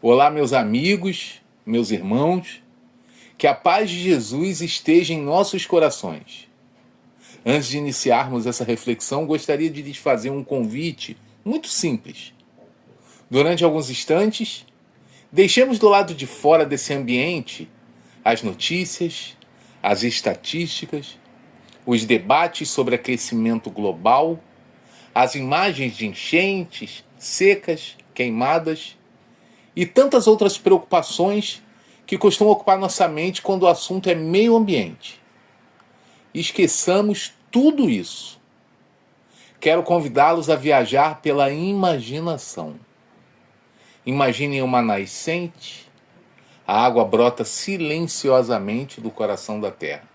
Olá, meus amigos, meus irmãos, que a paz de Jesus esteja em nossos corações. Antes de iniciarmos essa reflexão, gostaria de lhes fazer um convite muito simples. Durante alguns instantes, deixemos do lado de fora desse ambiente as notícias, as estatísticas, os debates sobre aquecimento global, as imagens de enchentes, secas, queimadas e tantas outras preocupações que costumam ocupar nossa mente quando o assunto é meio ambiente. Esqueçamos tudo isso. Quero convidá-los a viajar pela imaginação. Imaginem uma nascente, a água brota silenciosamente do coração da terra.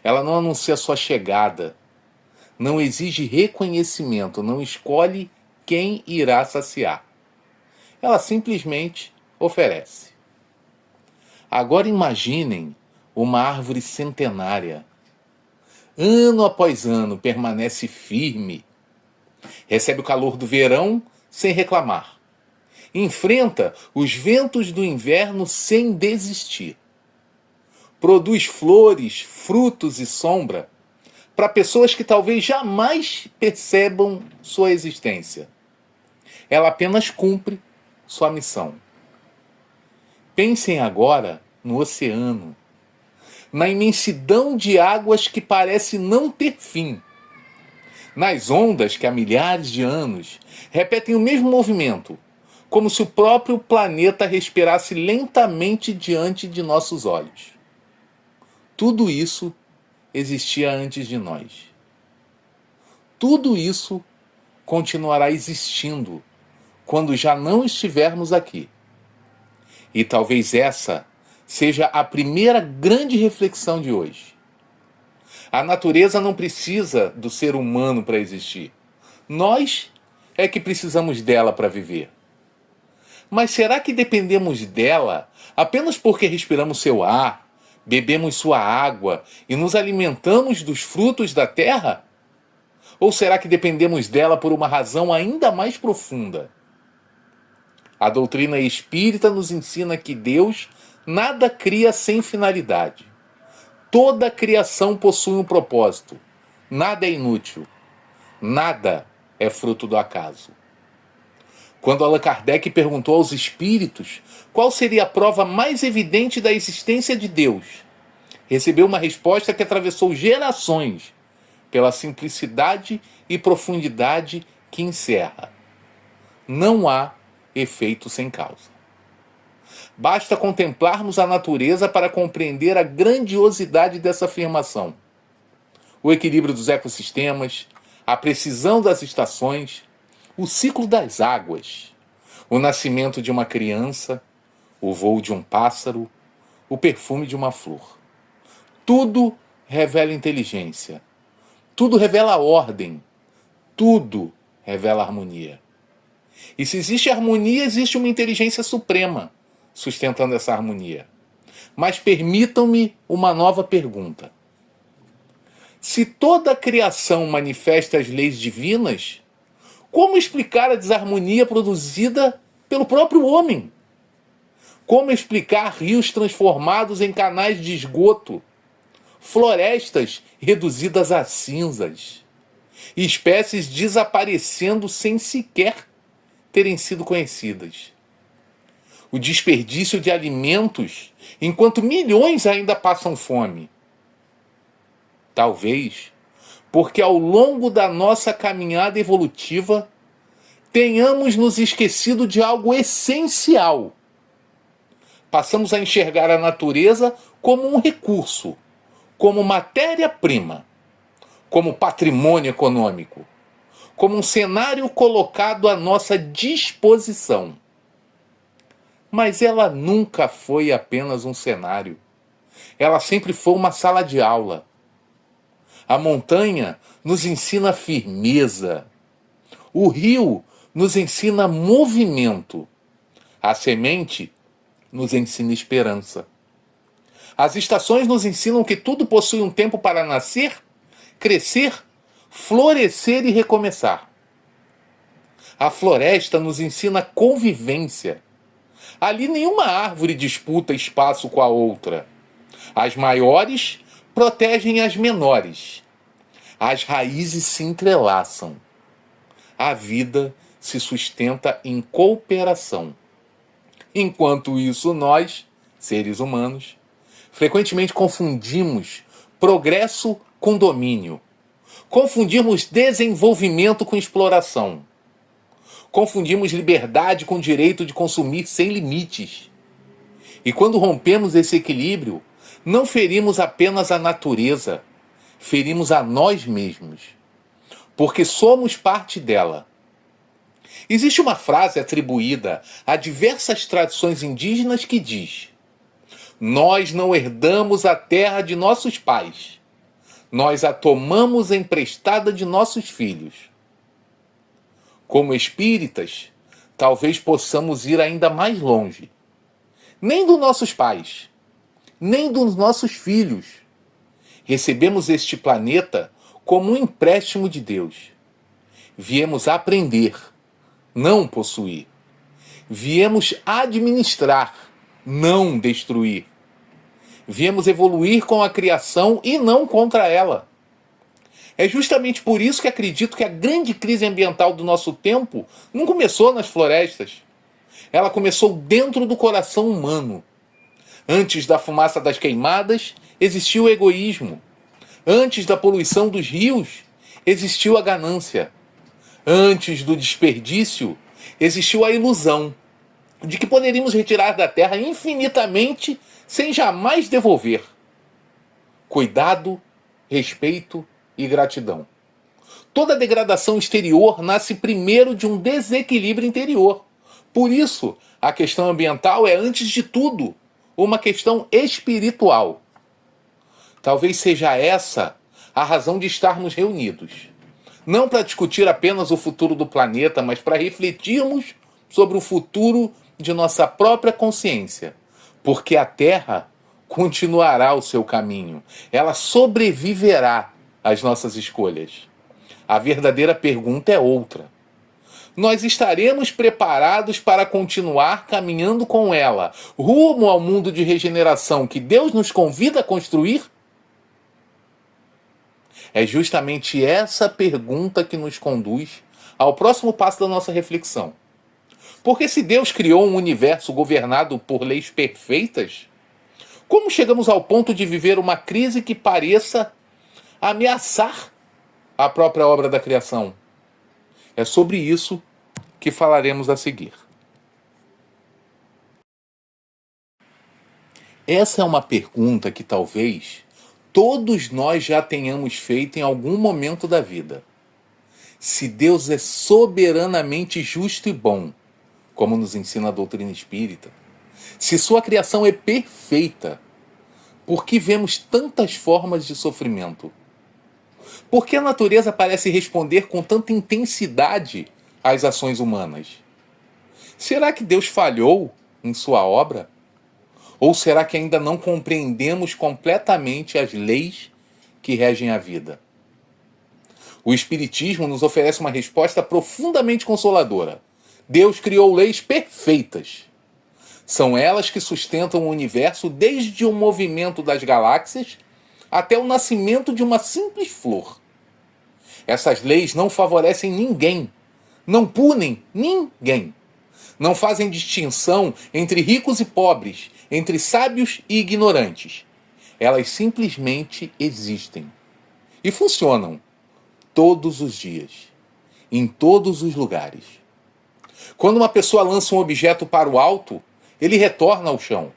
Ela não anuncia sua chegada, não exige reconhecimento, não escolhe quem irá saciar. Ela simplesmente oferece. Agora imaginem uma árvore centenária. Ano após ano permanece firme. Recebe o calor do verão sem reclamar. Enfrenta os ventos do inverno sem desistir. Produz flores, frutos e sombra para pessoas que talvez jamais percebam sua existência. Ela apenas cumpre sua missão. Pensem agora no oceano, na imensidão de águas que parece não ter fim, nas ondas que há milhares de anos repetem o mesmo movimento, como se o próprio planeta respirasse lentamente diante de nossos olhos. Tudo isso existia antes de nós. Tudo isso continuará existindo quando já não estivermos aqui. E talvez essa seja a primeira grande reflexão de hoje. A natureza não precisa do ser humano para existir. Nós é que precisamos dela para viver. Mas será que dependemos dela apenas porque respiramos seu ar, bebemos sua água e nos alimentamos dos frutos da terra? Ou será que dependemos dela por uma razão ainda mais profunda? A doutrina espírita nos ensina que Deus nada cria sem finalidade. Toda criação possui um propósito. Nada é inútil. Nada é fruto do acaso. Quando Allan Kardec perguntou aos espíritos qual seria a prova mais evidente da existência de Deus, recebeu uma resposta que atravessou gerações pela simplicidade e profundidade que encerra. Não há efeito sem causa. Basta contemplarmos a natureza para compreender a grandiosidade dessa afirmação. O equilíbrio dos ecossistemas, a precisão das estações, o ciclo das águas, o nascimento de uma criança, o voo de um pássaro, o perfume de uma flor. Tudo revela inteligência. Tudo revela ordem. Tudo revela harmonia. E se existe harmonia, existe uma inteligência suprema sustentando essa harmonia. Mas permitam-me uma nova pergunta. Se toda a criação manifesta as leis divinas, como explicar a desarmonia produzida pelo próprio homem? Como explicar rios transformados em canais de esgoto, florestas reduzidas a cinzas, e espécies desaparecendo sem sequer terem sido conhecidas? O desperdício de alimentos enquanto milhões ainda passam fome. Talvez porque ao longo da nossa caminhada evolutiva tenhamos nos esquecido de algo essencial. Passamos a enxergar a natureza como um recurso, como matéria-prima, como patrimônio econômico, como um cenário colocado à nossa disposição. Mas ela nunca foi apenas um cenário. Ela sempre foi uma sala de aula. A montanha nos ensina firmeza. O rio nos ensina movimento. A semente nos ensina esperança. As estações nos ensinam que tudo possui um tempo para nascer, crescer, florescer e recomeçar. A floresta nos ensina convivência. Ali nenhuma árvore disputa espaço com a outra. As maiores protegem as menores. As raízes se entrelaçam. A vida se sustenta em cooperação. Enquanto isso, nós, seres humanos, frequentemente confundimos progresso com domínio. Confundimos desenvolvimento com exploração. Confundimos liberdade com direito de consumir sem limites. E quando rompemos esse equilíbrio, não ferimos apenas a natureza, ferimos a nós mesmos, porque somos parte dela. Existe uma frase atribuída a diversas tradições indígenas que diz: nós não herdamos a terra de nossos pais, nós a tomamos emprestada de nossos filhos. Como espíritas, talvez possamos ir ainda mais longe. Nem dos nossos pais, nem dos nossos filhos. Recebemos este planeta como um empréstimo de Deus. Viemos aprender, não possuir. Viemos administrar, não destruir. Viemos evoluir com a criação e não contra ela. É justamente por isso que acredito que a grande crise ambiental do nosso tempo não começou nas florestas. Ela começou dentro do coração humano. Antes da fumaça das queimadas, existiu o egoísmo. Antes da poluição dos rios, existiu a ganância. Antes do desperdício, existiu a ilusão de que poderíamos retirar da terra infinitamente sem jamais devolver. Cuidado, respeito e gratidão. Toda degradação exterior nasce primeiro de um desequilíbrio interior. Por isso, a questão ambiental é, antes de tudo, uma questão espiritual. Talvez seja essa a razão de estarmos reunidos. Não para discutir apenas o futuro do planeta, mas para refletirmos sobre o futuro de nossa própria consciência. Porque a Terra continuará o seu caminho. Ela sobreviverá às nossas escolhas. A verdadeira pergunta é outra. Nós estaremos preparados para continuar caminhando com ela, rumo ao mundo de regeneração que Deus nos convida a construir? É justamente essa pergunta que nos conduz ao próximo passo da nossa reflexão. Porque se Deus criou um universo governado por leis perfeitas, como chegamos ao ponto de viver uma crise que pareça ameaçar a própria obra da criação? É sobre isso que falaremos a seguir. Essa é uma pergunta que talvez todos nós já tenhamos feito em algum momento da vida. Se Deus é soberanamente justo e bom, como nos ensina a doutrina espírita, se sua criação é perfeita, por que vemos tantas formas de sofrimento? Por que a natureza parece responder com tanta intensidade às ações humanas? Será que Deus falhou em sua obra? Ou será que ainda não compreendemos completamente as leis que regem a vida? O Espiritismo nos oferece uma resposta profundamente consoladora. Deus criou leis perfeitas. São elas que sustentam o universo desde o movimento das galáxias até o nascimento de uma simples flor. Essas leis não favorecem ninguém, não punem ninguém, não fazem distinção entre ricos e pobres, entre sábios e ignorantes. Elas simplesmente existem e funcionam todos os dias, em todos os lugares. Quando uma pessoa lança um objeto para o alto, ele retorna ao chão.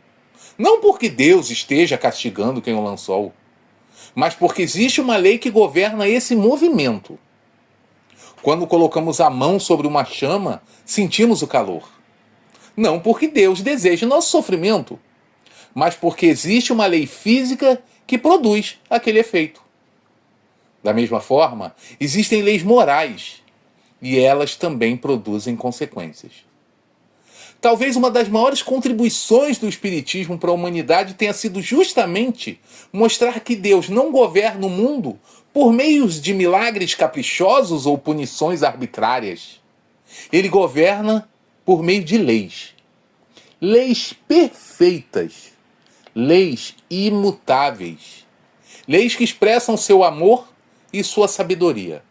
Não porque Deus esteja castigando quem o lançou, mas porque existe uma lei que governa esse movimento. Quando colocamos a mão sobre uma chama, sentimos o calor. Não porque Deus deseja nosso sofrimento, mas porque existe uma lei física que produz aquele efeito. Da mesma forma, existem leis morais, e elas também produzem consequências. Talvez uma das maiores contribuições do Espiritismo para a humanidade tenha sido justamente mostrar que Deus não governa o mundo por meios de milagres caprichosos ou punições arbitrárias. Ele governa por meio de leis. leis perfeitas, leis imutáveis, leis que expressam seu amor e sua sabedoria.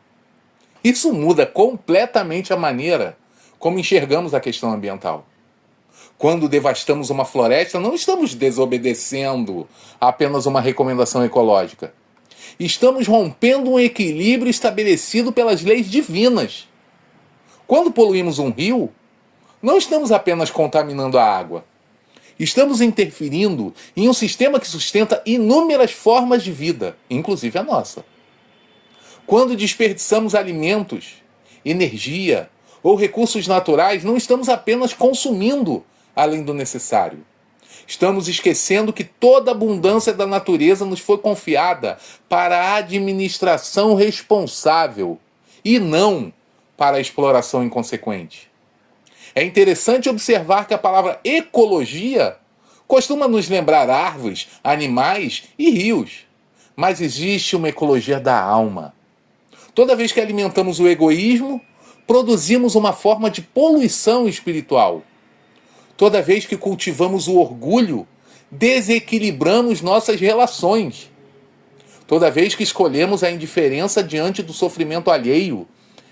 Isso muda completamente a maneira como enxergamos a questão ambiental. Quando devastamos uma floresta, não estamos desobedecendo a apenas uma recomendação ecológica. Estamos rompendo um equilíbrio estabelecido pelas leis divinas. Quando poluímos um rio, não estamos apenas contaminando a água. Estamos interferindo em um sistema que sustenta inúmeras formas de vida, inclusive a nossa. Quando desperdiçamos alimentos, energia ou recursos naturais, não estamos apenas consumindo além do necessário. Estamos esquecendo que toda a abundância da natureza nos foi confiada para a administração responsável e não para a exploração inconsequente. É interessante observar que a palavra ecologia costuma nos lembrar árvores, animais e rios. Mas existe uma ecologia da alma. Toda vez que alimentamos o egoísmo, produzimos uma forma de poluição espiritual. Toda vez que cultivamos o orgulho, desequilibramos nossas relações. Toda vez que escolhemos a indiferença diante do sofrimento alheio,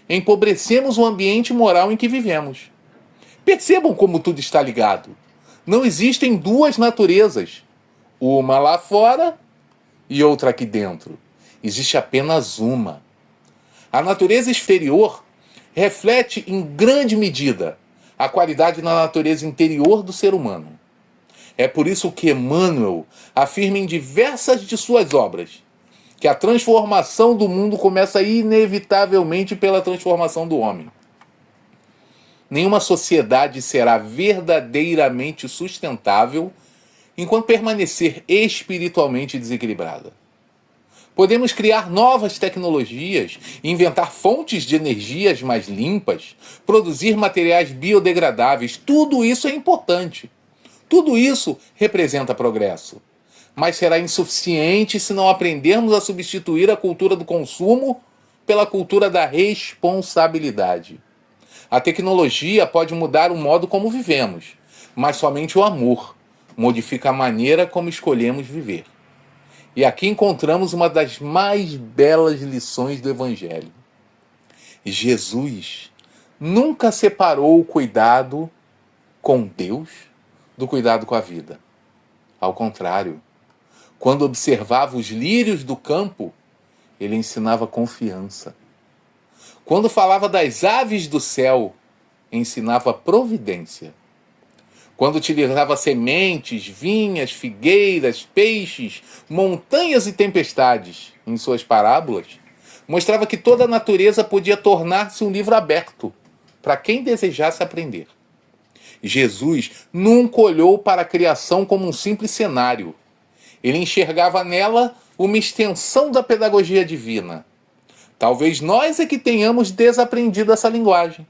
empobrecemos o ambiente moral em que vivemos. Percebam como tudo está ligado. Não existem duas naturezas, uma lá fora e outra aqui dentro. Existe apenas uma. A natureza exterior reflete em grande medida a qualidade da natureza interior do ser humano. É por isso que Emmanuel afirma em diversas de suas obras que a transformação do mundo começa inevitavelmente pela transformação do homem. Nenhuma sociedade será verdadeiramente sustentável enquanto permanecer espiritualmente desequilibrada. Podemos criar novas tecnologias, inventar fontes de energias mais limpas, produzir materiais biodegradáveis. Tudo isso é importante. Tudo isso representa progresso. Mas será insuficiente se não aprendermos a substituir a cultura do consumo pela cultura da responsabilidade. A tecnologia pode mudar o modo como vivemos, mas somente o amor modifica a maneira como escolhemos viver. E aqui encontramos uma das mais belas lições do Evangelho. Jesus nunca separou o cuidado com Deus do cuidado com a vida. Ao contrário, quando observava os lírios do campo, ele ensinava confiança. Quando falava das aves do céu, ensinava providência. Quando utilizava sementes, vinhas, figueiras, peixes, montanhas e tempestades em suas parábolas, mostrava que toda a natureza podia tornar-se um livro aberto para quem desejasse aprender. Jesus nunca olhou para a criação como um simples cenário. Ele enxergava nela uma extensão da pedagogia divina. Talvez nós é que tenhamos desaprendido essa linguagem.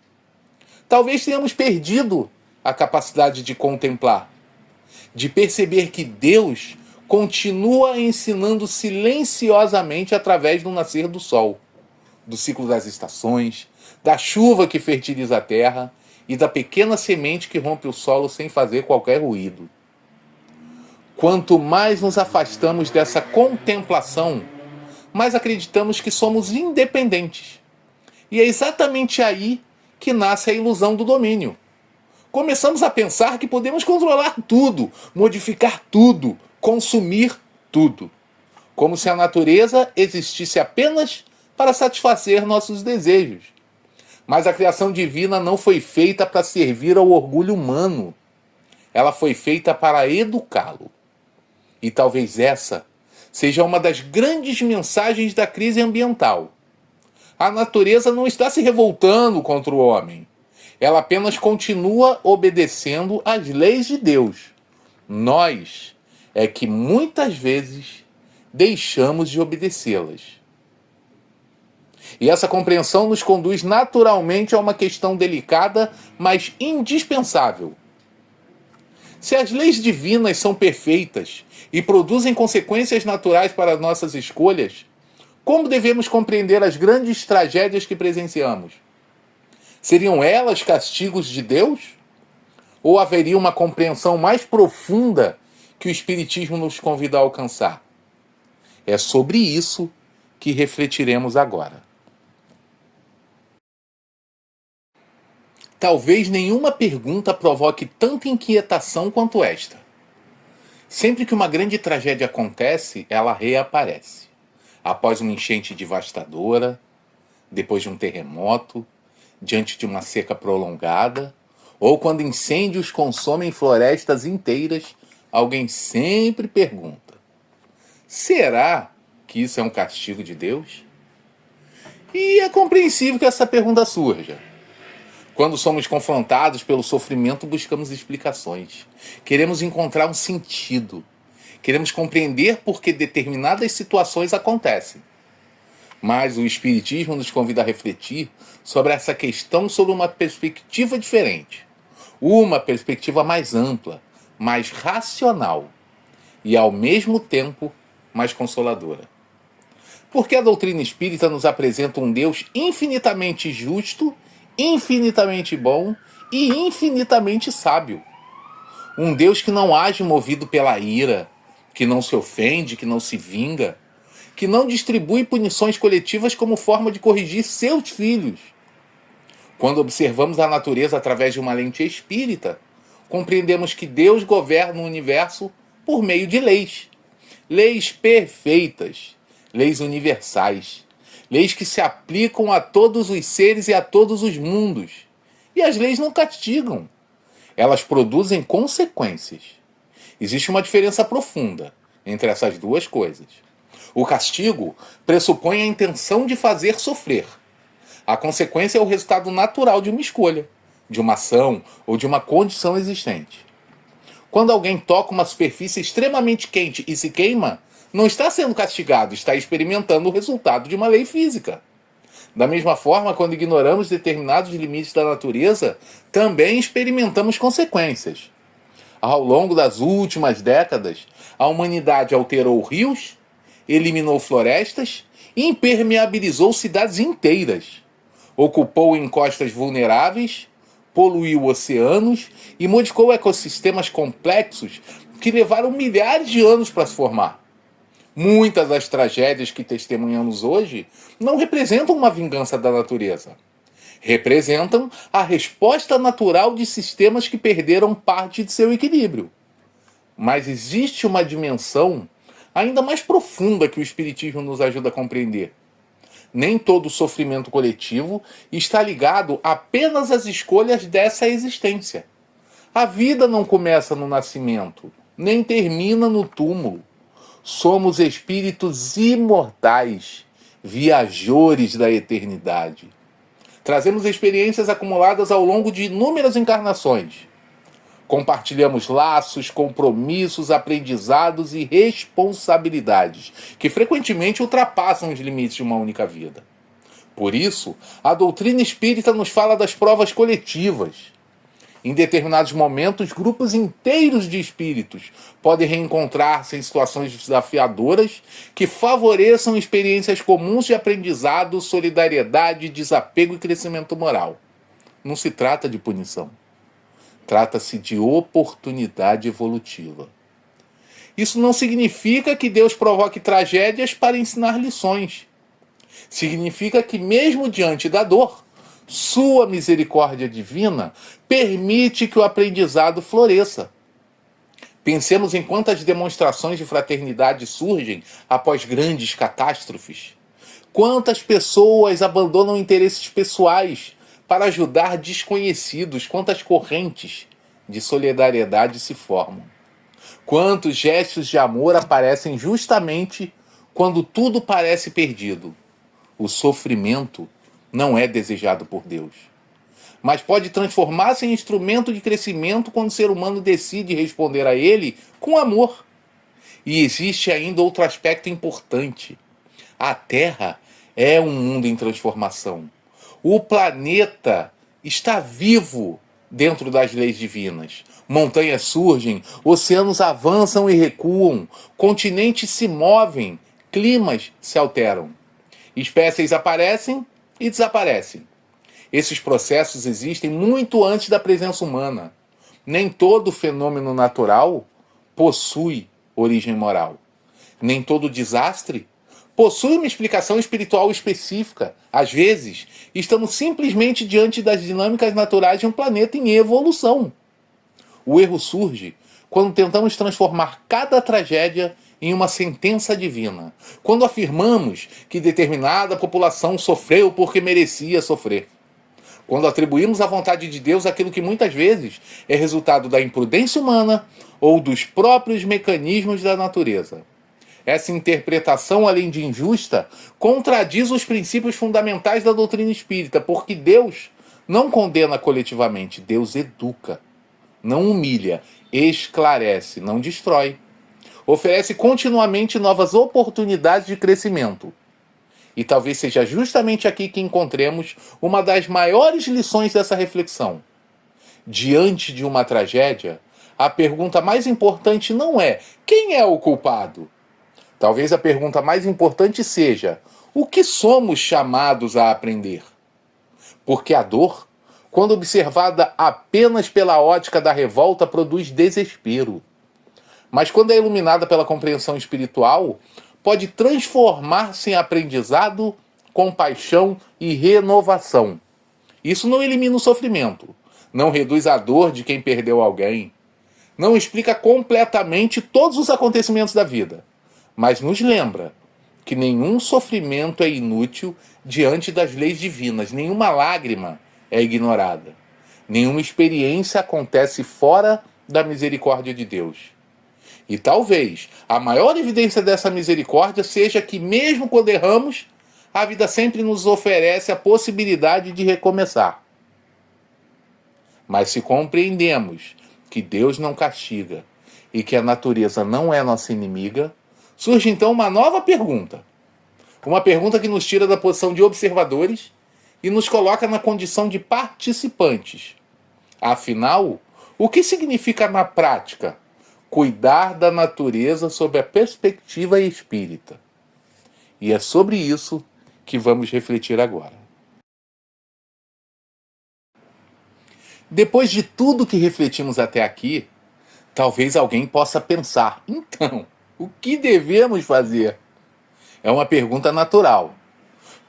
Talvez tenhamos perdido a capacidade de contemplar, de perceber que Deus continua ensinando silenciosamente através do nascer do sol, do ciclo das estações, da chuva que fertiliza a terra e da pequena semente que rompe o solo sem fazer qualquer ruído. Quanto mais nos afastamos dessa contemplação, mais acreditamos que somos independentes. E é exatamente aí que nasce a ilusão do domínio. Começamos a pensar que podemos controlar tudo, modificar tudo, consumir tudo. Como se a natureza existisse apenas para satisfazer nossos desejos. Mas a criação divina não foi feita para servir ao orgulho humano. Ela foi feita para educá-lo. E talvez essa seja uma das grandes mensagens da crise ambiental. A natureza não está se revoltando contra o homem. Ela apenas continua obedecendo às leis de Deus. Nós é que muitas vezes deixamos de obedecê-las. E essa compreensão nos conduz naturalmente a uma questão delicada, mas indispensável. Se as leis divinas são perfeitas e produzem consequências naturais para nossas escolhas, como devemos compreender as grandes tragédias que presenciamos? Seriam elas castigos de Deus? Ou haveria uma compreensão mais profunda que o Espiritismo nos convida a alcançar? É sobre isso que refletiremos agora. Talvez nenhuma pergunta provoque tanta inquietação quanto esta. Sempre que uma grande tragédia acontece, ela reaparece. Após uma enchente devastadora, depois de um terremoto, diante de uma seca prolongada, ou quando incêndios consomem florestas inteiras, alguém sempre pergunta: será que isso é um castigo de Deus? E é compreensível que essa pergunta surja. Quando somos confrontados pelo sofrimento, buscamos explicações. Queremos encontrar um sentido. Queremos compreender por que determinadas situações acontecem. Mas o Espiritismo nos convida a refletir sobre essa questão sob uma perspectiva diferente. Uma perspectiva mais ampla, mais racional e, ao mesmo tempo, mais consoladora. Porque a doutrina espírita nos apresenta um Deus infinitamente justo, infinitamente bom e infinitamente sábio. Um Deus que não age movido pela ira, que não se ofende, que não se vinga, que não distribui punições coletivas como forma de corrigir seus filhos. Quando observamos a natureza através de uma lente espírita, compreendemos que Deus governa o universo por meio de leis. Leis perfeitas, leis universais, leis que se aplicam a todos os seres e a todos os mundos. E as leis não castigam, elas produzem consequências. Existe uma diferença profunda entre essas duas coisas. O castigo pressupõe a intenção de fazer sofrer. A consequência é o resultado natural de uma escolha, de uma ação ou de uma condição existente. Quando alguém toca uma superfície extremamente quente e se queima, não está sendo castigado, está experimentando o resultado de uma lei física. Da mesma forma, quando ignoramos determinados limites da natureza, também experimentamos consequências. Ao longo das últimas décadas, a humanidade alterou rios, eliminou florestas e impermeabilizou cidades inteiras. Ocupou encostas vulneráveis, poluiu oceanos e modificou ecossistemas complexos que levaram milhares de anos para se formar. Muitas das tragédias que testemunhamos hoje não representam uma vingança da natureza. Representam a resposta natural de sistemas que perderam parte de seu equilíbrio. Mas existe uma dimensão ainda mais profunda que o Espiritismo nos ajuda a compreender. Nem todo sofrimento coletivo está ligado apenas às escolhas dessa existência. A vida não começa no nascimento, nem termina no túmulo. Somos espíritos imortais, viajores da eternidade. Trazemos experiências acumuladas ao longo de inúmeras encarnações. Compartilhamos laços, compromissos, aprendizados e responsabilidades que frequentemente ultrapassam os limites de uma única vida. Por isso, a doutrina espírita nos fala das provas coletivas. Em determinados momentos, grupos inteiros de espíritos podem reencontrar-se em situações desafiadoras que favoreçam experiências comuns de aprendizado, solidariedade, desapego e crescimento moral. Não se trata de punição. Trata-se de oportunidade evolutiva. Isso não significa que Deus provoque tragédias para ensinar lições. Significa que, mesmo diante da dor, sua misericórdia divina permite que o aprendizado floresça. Pensemos em quantas demonstrações de fraternidade surgem após grandes catástrofes. Quantas pessoas abandonam interesses pessoais para ajudar desconhecidos, quantas correntes de solidariedade se formam. Quantos gestos de amor aparecem justamente quando tudo parece perdido. O sofrimento não é desejado por Deus, mas pode transformar-se em instrumento de crescimento quando o ser humano decide responder a ele com amor. E existe ainda outro aspecto importante. A Terra é um mundo em transformação. O planeta está vivo dentro das leis divinas. Montanhas surgem, oceanos avançam e recuam, continentes se movem, climas se alteram. Espécies aparecem e desaparecem. Esses processos existem muito antes da presença humana. Nem todo fenômeno natural possui origem moral. Nem todo desastre possui uma explicação espiritual específica. Às vezes, estamos simplesmente diante das dinâmicas naturais de um planeta em evolução. O erro surge quando tentamos transformar cada tragédia em uma sentença divina, quando afirmamos que determinada população sofreu porque merecia sofrer, quando atribuímos à vontade de Deus aquilo que muitas vezes é resultado da imprudência humana ou dos próprios mecanismos da natureza. Essa interpretação, além de injusta, contradiz os princípios fundamentais da doutrina espírita, porque Deus não condena coletivamente, Deus educa, não humilha, esclarece, não destrói. Oferece continuamente novas oportunidades de crescimento. E talvez seja justamente aqui que encontremos uma das maiores lições dessa reflexão. Diante de uma tragédia, a pergunta mais importante não é quem é o culpado. Talvez a pergunta mais importante seja o que somos chamados a aprender. Porque a dor, quando observada apenas pela ótica da revolta, produz desespero. Mas quando é iluminada pela compreensão espiritual, pode transformar-se em aprendizado, compaixão e renovação. Isso não elimina o sofrimento, não reduz a dor de quem perdeu alguém, não explica completamente todos os acontecimentos da vida, mas nos lembra que nenhum sofrimento é inútil diante das leis divinas, nenhuma lágrima é ignorada, nenhuma experiência acontece fora da misericórdia de Deus. E talvez a maior evidência dessa misericórdia seja que, mesmo quando erramos, a vida sempre nos oferece a possibilidade de recomeçar. Mas se compreendemos que Deus não castiga e que a natureza não é nossa inimiga, surge então uma nova pergunta. Uma pergunta que nos tira da posição de observadores e nos coloca na condição de participantes. Afinal, o que significa na prática cuidar da natureza sob a perspectiva espírita? E é sobre isso que vamos refletir agora. Depois de tudo que refletimos até aqui, talvez alguém possa pensar, então, o que devemos fazer? É uma pergunta natural,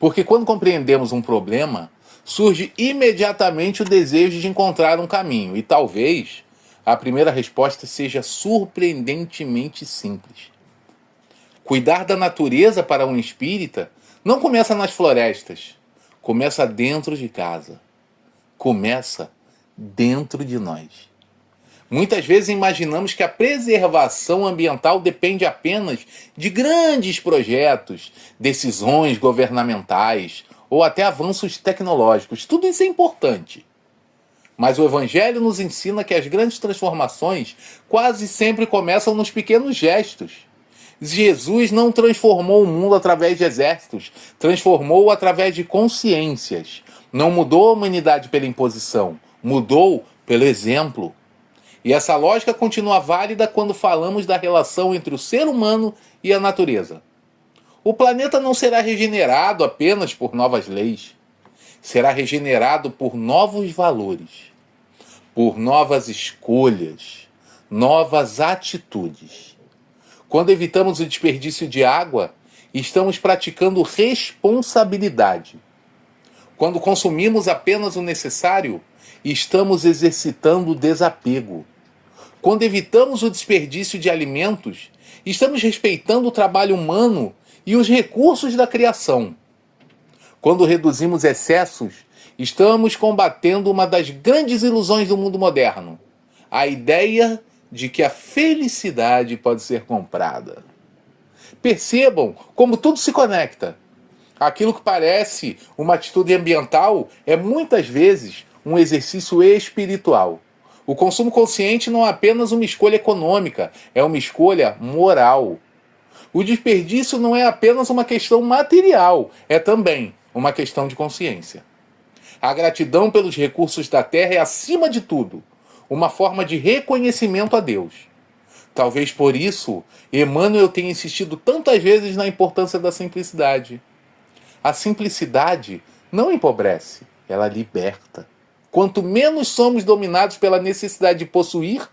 porque quando compreendemos um problema, surge imediatamente o desejo de encontrar um caminho, e talvez a primeira resposta seja surpreendentemente simples. Cuidar da natureza para um espírita não começa nas florestas, começa dentro de casa, começa dentro de nós. Muitas vezes imaginamos que a preservação ambiental depende apenas de grandes projetos, decisões governamentais ou até avanços tecnológicos. Tudo isso é importante. Mas o Evangelho nos ensina que as grandes transformações quase sempre começam nos pequenos gestos. Jesus não transformou o mundo através de exércitos, transformou-o através de consciências. Não mudou a humanidade pela imposição, mudou pelo exemplo. E essa lógica continua válida quando falamos da relação entre o ser humano e a natureza. O planeta não será regenerado apenas por novas leis. Será regenerado por novos valores, por novas escolhas, novas atitudes. Quando evitamos o desperdício de água, estamos praticando responsabilidade. Quando consumimos apenas o necessário, estamos exercitando o desapego. Quando evitamos o desperdício de alimentos, estamos respeitando o trabalho humano e os recursos da criação. Quando reduzimos excessos, estamos combatendo uma das grandes ilusões do mundo moderno, a ideia de que a felicidade pode ser comprada. Percebam como tudo se conecta. Aquilo que parece uma atitude ambiental é muitas vezes um exercício espiritual. O consumo consciente não é apenas uma escolha econômica, é uma escolha moral. O desperdício não é apenas uma questão material, é também uma questão de consciência. A gratidão pelos recursos da terra é, acima de tudo, uma forma de reconhecimento a Deus. Talvez por isso, Emmanuel tenha insistido tantas vezes na importância da simplicidade. A simplicidade não empobrece, ela liberta. Quanto menos somos dominados pela necessidade de possuir,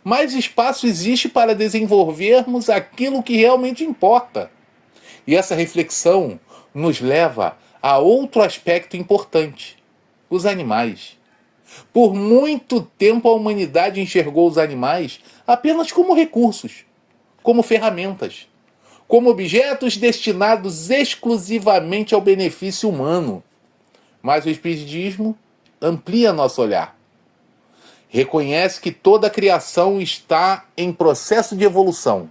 mais espaço existe para desenvolvermos aquilo que realmente importa. E essa reflexão nos leva a outro aspecto importante: os animais. Por muito tempo a humanidade enxergou os animais apenas como recursos, como ferramentas, como objetos destinados exclusivamente ao benefício humano. Mas o Espiritismo amplia nosso olhar. Reconhece que toda a criação está em processo de evolução.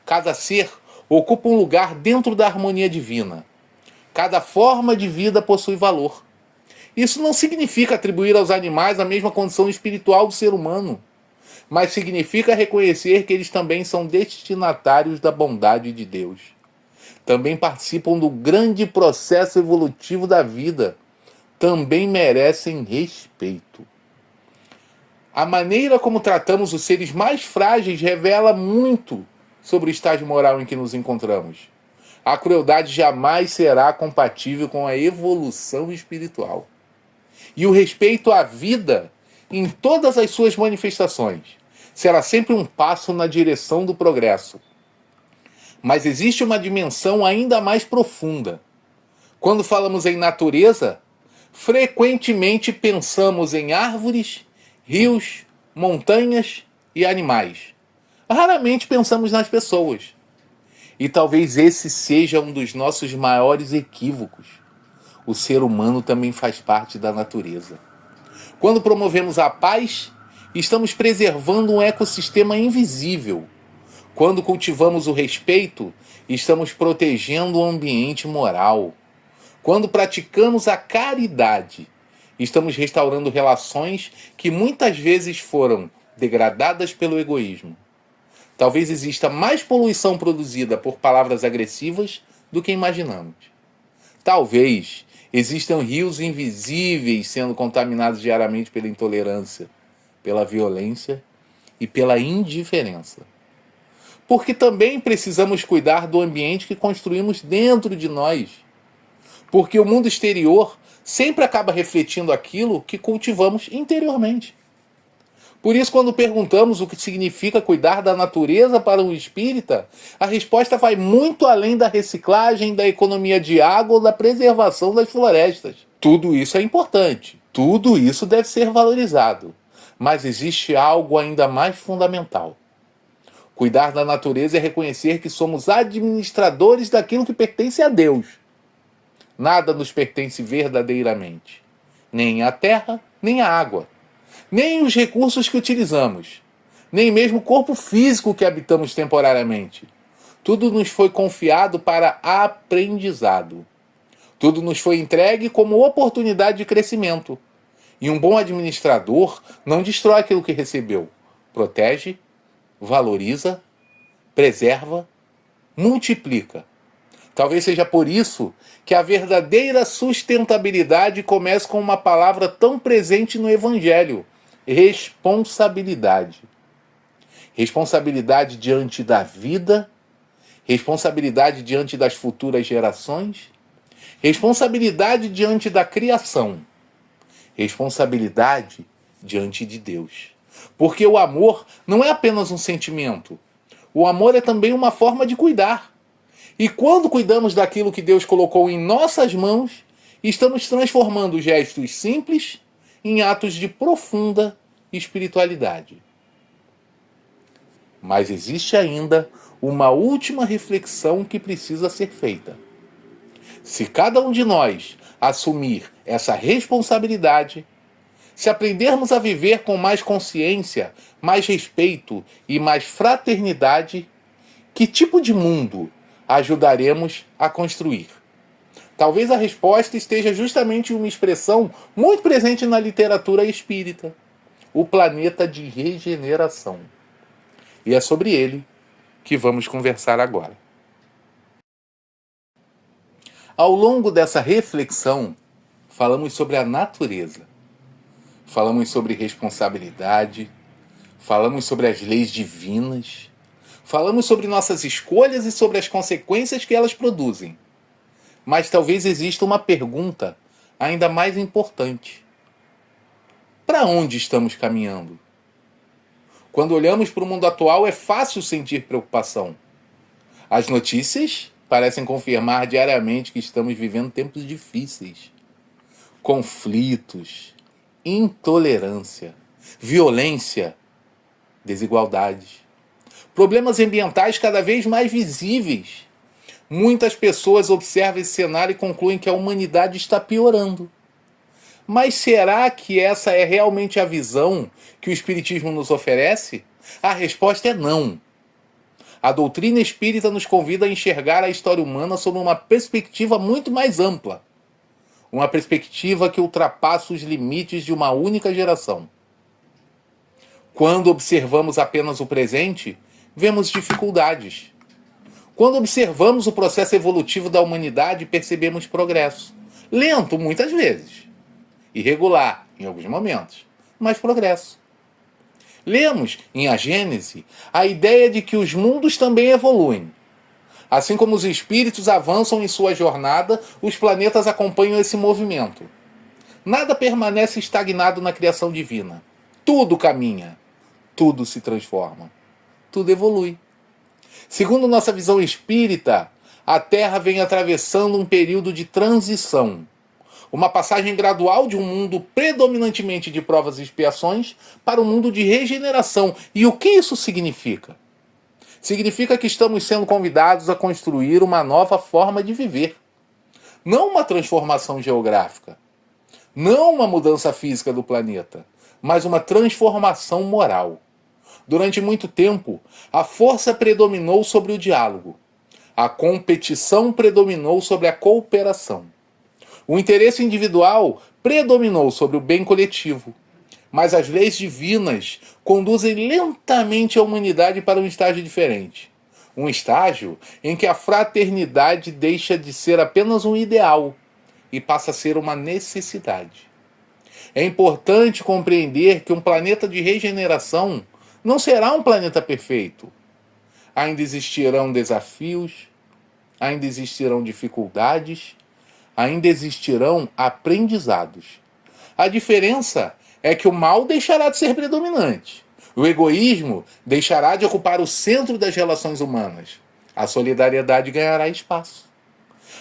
Cada ser ocupa um lugar dentro da harmonia divina. Cada forma de vida possui valor. Isso não significa atribuir aos animais a mesma condição espiritual do ser humano, mas significa reconhecer que eles também são destinatários da bondade de Deus. Também participam do grande processo evolutivo da vida. Também merecem respeito. A maneira como tratamos os seres mais frágeis revela muito sobre o estágio moral em que nos encontramos. A crueldade jamais será compatível com a evolução espiritual. E o respeito à vida, em todas as suas manifestações, será sempre um passo na direção do progresso. Mas existe uma dimensão ainda mais profunda. Quando falamos em natureza, frequentemente pensamos em árvores, rios, montanhas e animais. Raramente pensamos nas pessoas. E talvez esse seja um dos nossos maiores equívocos. O ser humano também faz parte da natureza. Quando promovemos a paz, estamos preservando um ecossistema invisível. Quando cultivamos o respeito, estamos protegendo o ambiente moral. Quando praticamos a caridade, estamos restaurando relações que muitas vezes foram degradadas pelo egoísmo. Talvez exista mais poluição produzida por palavras agressivas do que imaginamos. Talvez existam rios invisíveis sendo contaminados diariamente pela intolerância, pela violência e pela indiferença. Porque também precisamos cuidar do ambiente que construímos dentro de nós. Porque o mundo exterior sempre acaba refletindo aquilo que cultivamos interiormente. Por isso, quando perguntamos o que significa cuidar da natureza para um espírita, a resposta vai muito além da reciclagem, da economia de água ou da preservação das florestas. Tudo isso é importante, tudo isso deve ser valorizado. Mas existe algo ainda mais fundamental. Cuidar da natureza é reconhecer que somos administradores daquilo que pertence a Deus. Nada nos pertence verdadeiramente. Nem a terra, nem a água. Nem os recursos que utilizamos. Nem mesmo o corpo físico que habitamos temporariamente. Tudo nos foi confiado para aprendizado. Tudo nos foi entregue como oportunidade de crescimento. E um bom administrador não destrói aquilo que recebeu. Protege, valoriza, preserva, multiplica. Talvez seja por isso que a verdadeira sustentabilidade começa com uma palavra tão presente no Evangelho: responsabilidade. Responsabilidade diante da vida, responsabilidade diante das futuras gerações, responsabilidade diante da criação, responsabilidade diante de Deus. Porque o amor não é apenas um sentimento. O amor é também uma forma de cuidar. E quando cuidamos daquilo que Deus colocou em nossas mãos, estamos transformando gestos simples em atos de profunda espiritualidade. Mas existe ainda uma última reflexão que precisa ser feita. Se cada um de nós assumir essa responsabilidade, se aprendermos a viver com mais consciência, mais respeito e mais fraternidade, que tipo de mundo ajudaremos a construir? Talvez a resposta esteja justamente em uma expressão muito presente na literatura espírita: o planeta de regeneração. E é sobre ele que vamos conversar agora. Ao longo dessa reflexão, falamos sobre a natureza. Falamos sobre responsabilidade, falamos sobre as leis divinas, falamos sobre nossas escolhas e sobre as consequências que elas produzem. Mas talvez exista uma pergunta ainda mais importante. Para onde estamos caminhando? Quando olhamos para o mundo atual, é fácil sentir preocupação. As notícias parecem confirmar diariamente que estamos vivendo tempos difíceis. Conflitos, intolerância, violência, desigualdade. Problemas ambientais cada vez mais visíveis. Muitas pessoas observam esse cenário e concluem que a humanidade está piorando. Mas será que essa é realmente a visão que o Espiritismo nos oferece? A resposta é não. A doutrina espírita nos convida a enxergar a história humana sob uma perspectiva muito mais ampla. Uma perspectiva que ultrapassa os limites de uma única geração. Quando observamos apenas o presente, vemos dificuldades. Quando observamos o processo evolutivo da humanidade, percebemos progresso. Lento, muitas vezes. Irregular, em alguns momentos, mas progresso. Lemos, em A Gênese, a ideia de que os mundos também evoluem. Assim como os espíritos avançam em sua jornada, os planetas acompanham esse movimento. Nada permanece estagnado na criação divina. Tudo caminha, tudo se transforma, tudo evolui. Segundo nossa visão espírita, a Terra vem atravessando um período de transição. Uma passagem gradual de um mundo predominantemente de provas e expiações para um mundo de regeneração. E o que isso significa? Significa que estamos sendo convidados a construir uma nova forma de viver. Não uma transformação geográfica. Não uma mudança física do planeta, mas uma transformação moral. Durante muito tempo, a força predominou sobre o diálogo. A competição predominou sobre a cooperação. O interesse individual predominou sobre o bem coletivo. Mas as leis divinas conduzem lentamente a humanidade para um estágio diferente. Um estágio em que a fraternidade deixa de ser apenas um ideal e passa a ser uma necessidade. É importante compreender que um planeta de regeneração não será um planeta perfeito. Ainda existirão desafios, ainda existirão dificuldades, ainda existirão aprendizados. A diferença é que o mal deixará de ser predominante. O egoísmo deixará de ocupar o centro das relações humanas. A solidariedade ganhará espaço.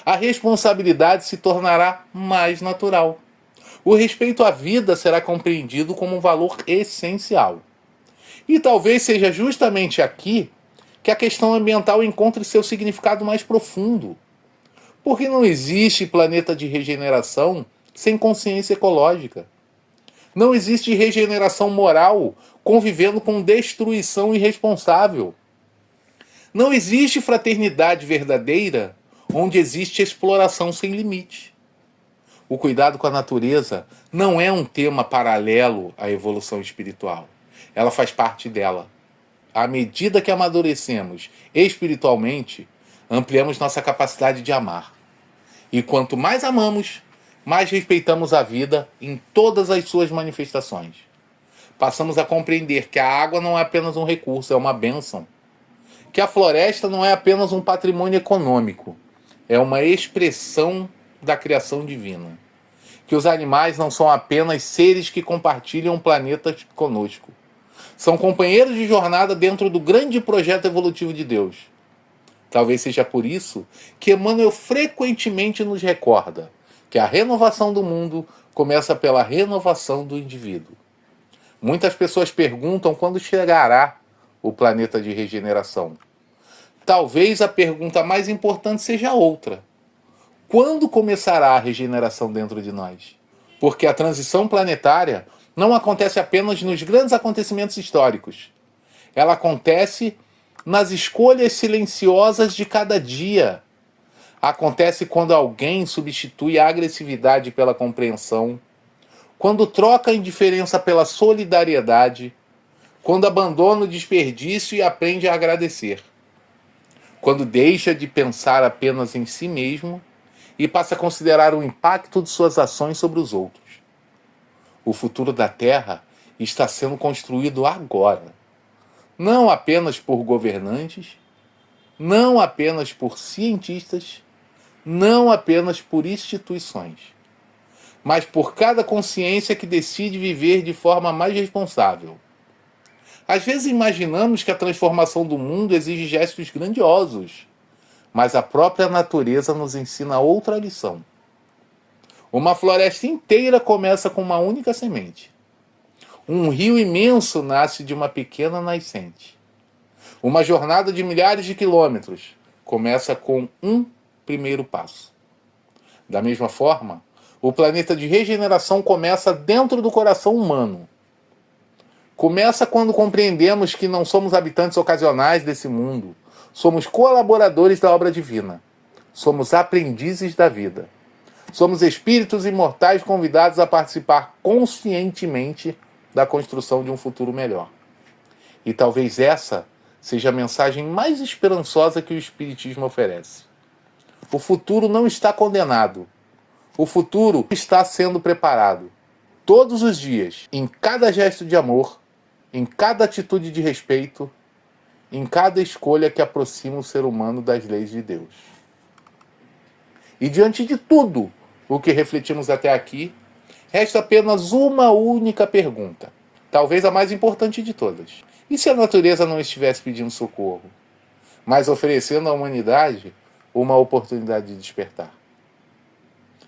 A responsabilidade se tornará mais natural. O respeito à vida será compreendido como um valor essencial. E talvez seja justamente aqui que a questão ambiental encontre seu significado mais profundo. Porque não existe planeta de regeneração sem consciência ecológica. Não existe regeneração moral convivendo com destruição irresponsável. Não existe fraternidade verdadeira onde existe exploração sem limite. O cuidado com a natureza não é um tema paralelo à evolução espiritual. Ela faz parte dela. À medida que amadurecemos espiritualmente, ampliamos nossa capacidade de amar. E quanto mais amamos, mais respeitamos a vida em todas as suas manifestações. Passamos a compreender que a água não é apenas um recurso, é uma bênção. Que a floresta não é apenas um patrimônio econômico, é uma expressão da criação divina. Que os animais não são apenas seres que compartilham um planeta conosco. São companheiros de jornada dentro do grande projeto evolutivo de Deus. Talvez seja por isso que Emmanuel frequentemente nos recorda que a renovação do mundo começa pela renovação do indivíduo. Muitas pessoas perguntam quando chegará o planeta de regeneração. Talvez a pergunta mais importante seja outra. Quando começará a regeneração dentro de nós? Porque a transição planetária não acontece apenas nos grandes acontecimentos históricos. Ela acontece nas escolhas silenciosas de cada dia. Acontece quando alguém substitui a agressividade pela compreensão, quando troca a indiferença pela solidariedade, quando abandona o desperdício e aprende a agradecer, quando deixa de pensar apenas em si mesmo e passa a considerar o impacto de suas ações sobre os outros. O futuro da Terra está sendo construído agora, não apenas por governantes, não apenas por cientistas, não apenas por instituições. mas por cada consciência que decide viver de forma mais responsável. Às vezes imaginamos que a transformação do mundo exige gestos grandiosos, mas a própria natureza nos ensina outra lição. Uma floresta inteira começa com uma única semente. Um rio imenso nasce de uma pequena nascente. Uma jornada de milhares de quilômetros começa com um primeiro passo. Da mesma forma, o planeta de regeneração começa dentro do coração humano. Começa quando compreendemos que não somos habitantes ocasionais desse mundo. Somos colaboradores da obra divina. Somos aprendizes da vida. Somos espíritos imortais convidados a participar conscientemente da construção de um futuro melhor. E talvez essa seja a mensagem mais esperançosa que o Espiritismo oferece. O futuro não está condenado. O futuro está sendo preparado. Todos os dias, em cada gesto de amor, em cada atitude de respeito, em cada escolha que aproxima o ser humano das leis de Deus. E diante de tudo o que refletimos até aqui, resta apenas uma única pergunta, talvez a mais importante de todas. E se a natureza não estivesse pedindo socorro, mas oferecendo à humanidade uma oportunidade de despertar?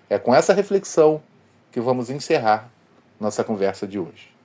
É com essa reflexão que vamos encerrar nossa conversa de hoje.